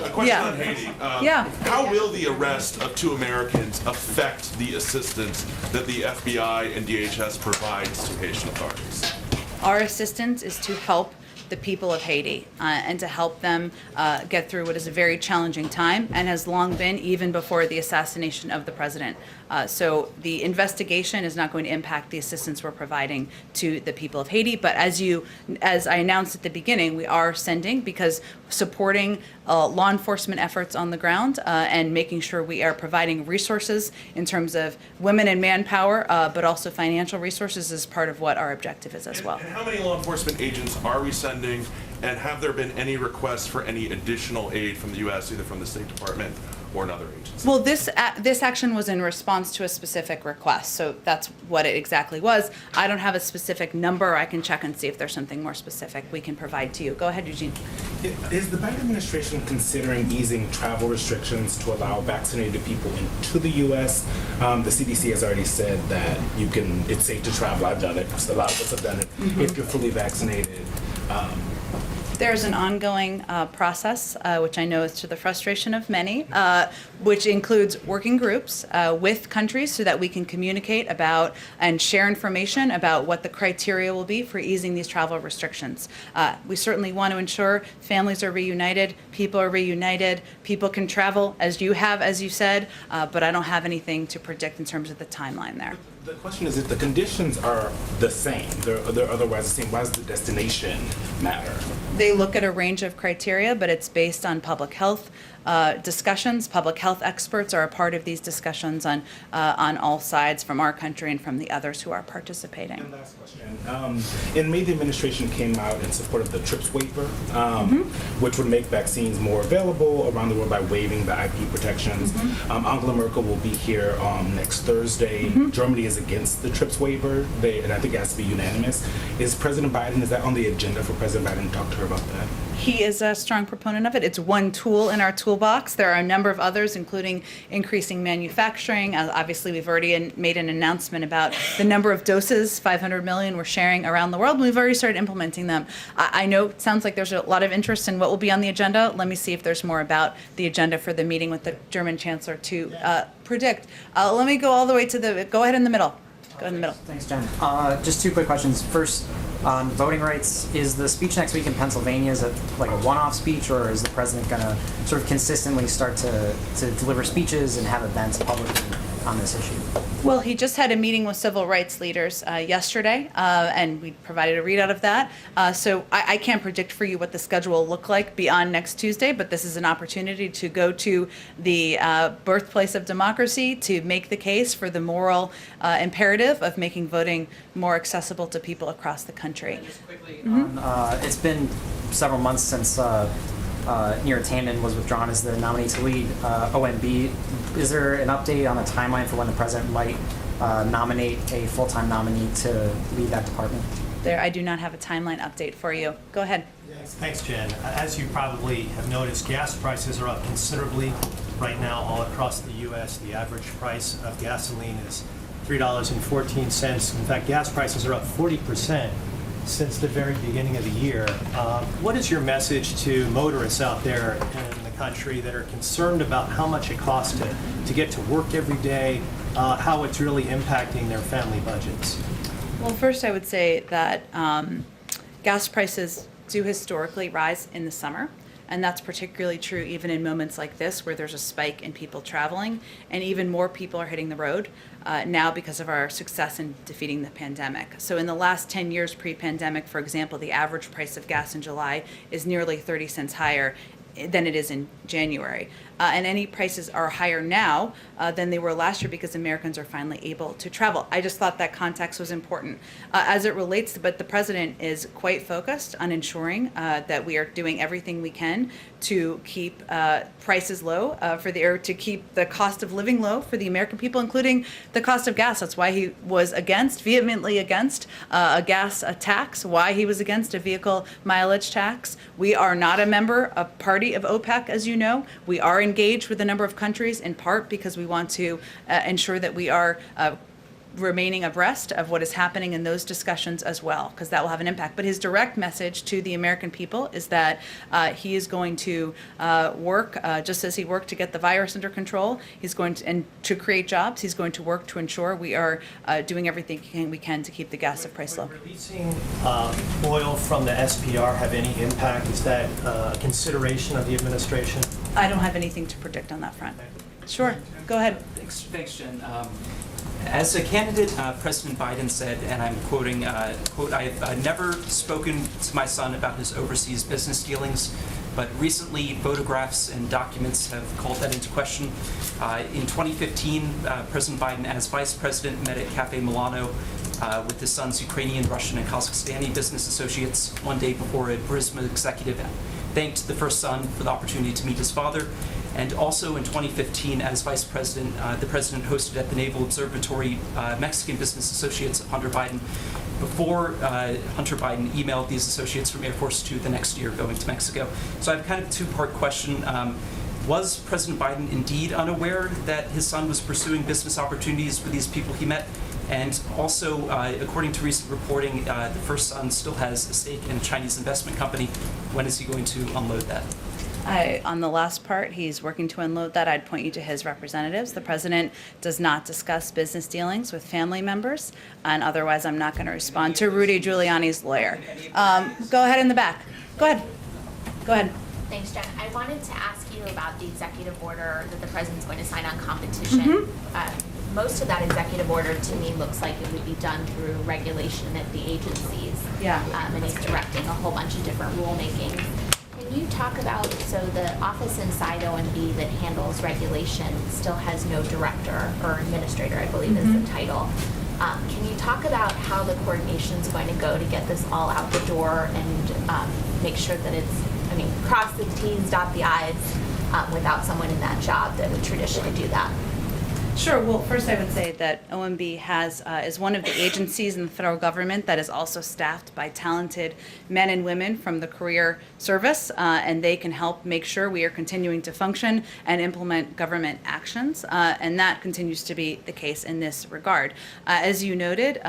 A question on Haiti. Yeah. How will the arrest of 2 Americans affect the assistance that the FBI and DHS provides to Haitian authorities? Our assistance is to help the people of Haiti and to help them get through what is a very challenging time and has long been even before the assassination of the president. So the investigation is not going to impact the assistance we're providing to the people of Haiti. But as I announced at the beginning, we are sending, because supporting law enforcement efforts on the ground and making sure we are providing resources in terms of women and manpower, but also financial resources is part of what our objective is as well. And how many law enforcement agents are we sending? And have there been any requests for any additional aid from the U.S., either from the State Department or another agency? Well, this action was in response to a specific request, so that's what it exactly was. I don't have a specific number. I can check and see if there's something more specific we can provide to you. Go ahead, Eugene. Is the Biden administration considering easing travel restrictions to allow vaccinated people into the U.S.? The CDC has already said that it's safe to travel. I've done it. A lot of us have done it. If you're fully vaccinated. There's an ongoing process, which I know is to the frustration of many, which includes working groups with countries so that we can communicate about and share information about what the criteria will be for easing these travel restrictions. We certainly want to ensure families are reunited, people can travel as you have, as you said, but I don't have anything to predict in terms of the timeline there. The question is, if the conditions are the same, they're otherwise the same, why does the destination matter? They look at a range of criteria, but it's based on public health discussions. Public health experts are a part of these discussions on all sides, from our country and from the others who are participating. And last question. In May, the administration came out in support of the TRIPS waiver, which would make vaccines more available around the world by waiving the IP protections. Angela Merkel will be here next Thursday. Germany is against the TRIPS waiver, and I think it has to be unanimous. Is that on the agenda for President Biden to talk to her about that? He is a strong proponent of it. It's one tool in our toolbox. There are a number of others, including increasing manufacturing. Obviously, we've already made an announcement about the number of doses, 500 million we're sharing around the world, and we've already started implementing them. I know it sounds like there's a lot of interest in what will be on the agenda. Let me see if there's more about the agenda for the meeting with the German Chancellor to predict. Let me go all the way to go ahead in the middle. Go in the middle. Thanks, Jen. Just 2 quick questions. First, on voting rights, is the speech next week in Pennsylvania, is it like a one-off speech, or is the president going to sort of consistently start to deliver speeches and have events publicly on this issue? Well, he just had a meeting with civil rights leaders yesterday, and we provided a readout of that. So I can't predict for you what the schedule will look like beyond next Tuesday, but this is an opportunity to go to the birthplace of democracy to make the case for the moral imperative of making voting more accessible to people across the country. Just quickly, it's been several months since Neera Tanden was withdrawn as the nominee to lead OMB. Is there an update on the timeline for when the president might nominate a full-time nominee to lead that department? There, I do not have a timeline update for you. Go ahead. Thanks, Jen. As you probably have noticed, gas prices are up considerably right now all across the U.S. The average price of gasoline is $3.14. In fact, gas prices are up 40% since the very beginning of the year. What is your message to motorists out there in the country that are concerned about how much it costs to get to work every day, how it's really impacting their family budgets? Well, first I would say that gas prices do historically rise in the summer, and that's particularly true even in moments like this where there's a spike in people traveling, and even more people are hitting the road now because of our success in defeating the pandemic. So in the last 10 years pre-pandemic, for example, the average price of gas in July is nearly 30 cents higher than it is in January. And any prices are higher now than they were last year because Americans are finally able to travel. I just thought that context was important. As it relates to, but the president is quite focused on ensuring that we are doing everything we can to keep prices low to keep the cost of living low for the American people, including the cost of gas. That's why he was vehemently against a gas tax, why he was against a vehicle mileage tax. We are not a party of OPEC, as you know. We are engaged with a number of countries in part because we want to ensure that we are remaining abreast of what is happening in those discussions as well, because that will have an impact. But his direct message to the American people is that he is going to work, just as he worked to get the virus under control, he's going to create jobs. He's going to work to ensure we are doing everything we can to keep the gas price low. Would releasing oil from the SPR have any impact? Is that a consideration of the administration? I don't have anything to predict on that front. Sure, go ahead. Thanks, Jen. As a candidate, President Biden said, and I'm quoting, quote, I've never spoken to my son about his overseas business dealings, but recently photographs and documents have called that into question. In 2015, President Biden, as vice president, met at Cafe Milano with his son's Ukrainian, Russian, and Kazakhstani business associates one day before a Burisma executive thanked the first son for the opportunity to meet his father. And also in 2015, as vice president, the president hosted at the Naval Observatory Mexican business associates of Hunter Biden before Hunter Biden emailed these associates from Air Force 2 the next year going to Mexico. So I have kind of a two-part question. Was President Biden indeed unaware that his son was pursuing business opportunities with these people he met? And also, according to recent reporting, the first son still has a stake in a Chinese investment company. When is he going to unload that? On the last part, he's working to unload that. I'd point you to his representatives. The president does not discuss business dealings with family members, and otherwise I'm not going to respond to Rudy Giuliani's lawyer. Go ahead in the back. Go ahead. Go ahead. Thanks, Jen. I wanted to ask you about the executive order that the president's going to sign on competition. Most of that executive order to me looks like it would be done through regulation at the agencies. Yeah. And he's directing a whole bunch of different rulemakings. Can you talk about, so the office inside OMB that handles regulation still has no director or administrator, I believe is the title. Can you talk about how the coordination is going to go to get this all out the door and make sure that it's, cross the T's, dot the I's without someone in that job that would traditionally do that? Sure. Well, first I would say that OMB is one of the agencies in the federal government that is also staffed by talented men and women from the career service, and they can help make sure we are continuing to function and implement government actions, and that continues to be the case in this regard. As you noted,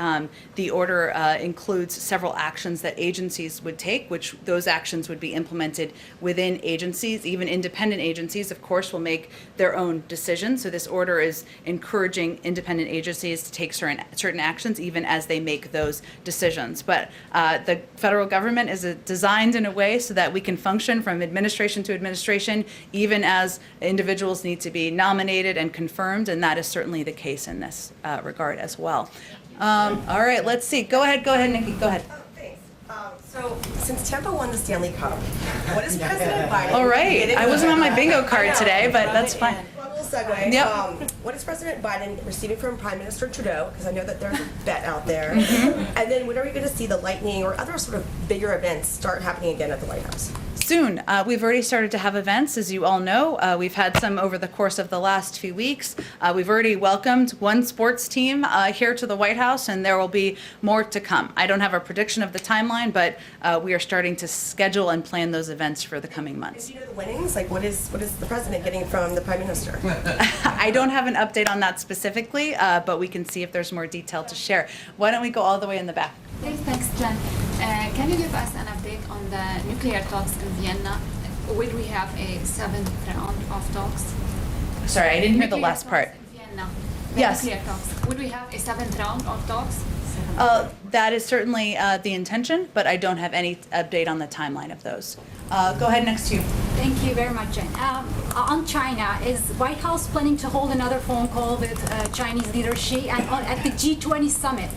the order includes several actions that agencies would take, which those actions would be implemented within agencies. Even independent agencies, of course, will make their own decisions. So this order is encouraging independent agencies to take certain actions even as they make those decisions. But the federal government is designed in a way so that we can function from administration to administration even as individuals need to be nominated and confirmed, and that is certainly the case in this regard as well. All right, let's see. Go ahead, Nikki. Go ahead. So, since Tampa won the Stanley Cup, what is President Biden... All right. I wasn't on my bingo card today, but that's fine. Well, we'll segue. Yep. What is President Biden receiving from Prime Minister Trudeau? Because I know that there's a bet out there. And then when are we going to see the Lightning or other sort of bigger events start happening again at the White House? Soon. We've already started to have events, as you all know. We've had some over the course of the last few weeks. We've already welcomed one sports team here to the White House, and there will be more to come. I don't have a prediction of the timeline, but we are starting to schedule and plan those events for the coming months. Do you know the winnings? Like, what is the president getting from the prime minister? I don't have an update on that specifically, but we can see if there's more detail to share. Why don't we go all the way in the back? Thanks, Jen. Can you give us an update on the nuclear talks in Vienna? Will we have a 7th round of talks? Sorry, I didn't hear the Nuclear last talks part. in Vienna. The Yes. Nuclear talks. Would we have a 7th round of talks? That is certainly the intention, but I don't have any update on the timeline of those. Go ahead, next to you. Thank you very much, Jen. On China, is White House planning to hold another phone call with Chinese leader Xi? And at the G20 summit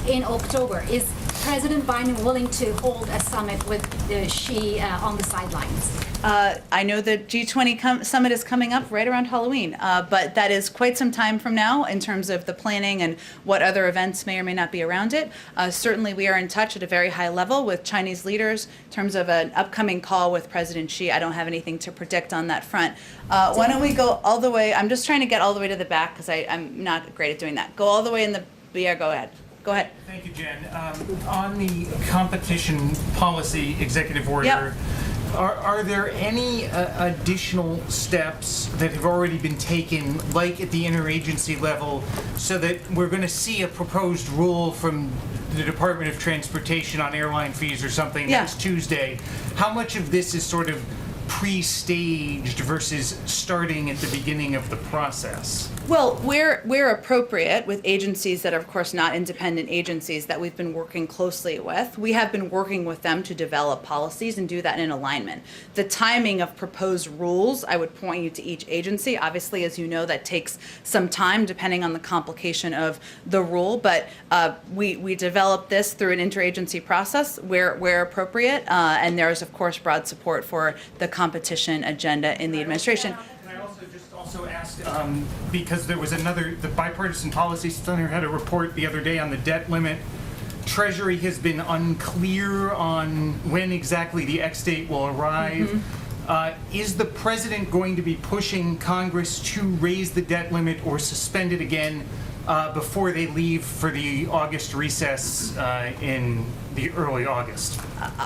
in October, is President Biden willing to hold a summit with Xi on the sidelines? I know the G20 summit is coming up right around Halloween, but that is quite some time from now in terms of the planning and what other events may or may not be around it. Certainly, we are in touch at a very high level with Chinese leaders in terms of an upcoming call with President Xi. I don't have anything to predict on that front. Why don't we go all the way? I'm just trying to get all the way to the back because I'm not great at doing that. Go all the way in the, yeah, go ahead. Go ahead. Thank you, Jen. On the competition policy executive order, Yep. Are there any additional steps that have already been taken, like at the interagency level, so that we're going to see a proposed rule from the Department of Transportation on airline fees or something next Tuesday? How much of this is sort of pre-staged versus starting at the beginning of the process? Well, where appropriate with agencies that are, of course, not independent agencies that we've been working closely with, we have been working with them to develop policies and do that in alignment. The timing of proposed rules, I would point you to each agency. Obviously, as you know, that takes some time depending on the complication of the rule, but we develop this through an interagency process where appropriate, and there is, of course, broad support for the competition agenda in the administration. Can I also ask, because there was the Bipartisan Policy Center had a report the other day on the debt limit. Treasury has been unclear on when exactly the X date will arrive. Is the president going to be pushing Congress to raise the debt limit or suspend it again before they leave for the August recess in the early August?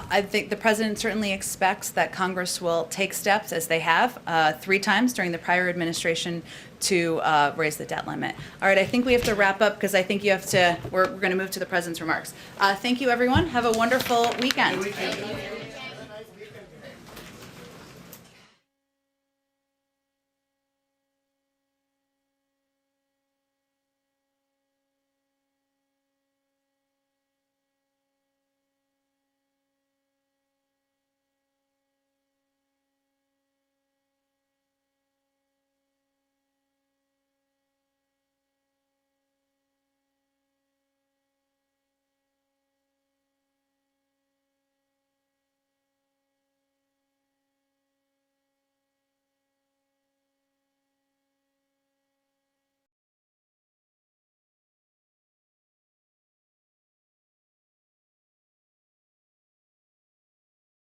I think the president certainly expects that Congress will take steps, as they have 3 times during the prior administration, to raise the debt limit. All right, I think we have to wrap up because I think you have to. We're going to move to the president's remarks. Thank you, everyone. Have a wonderful weekend.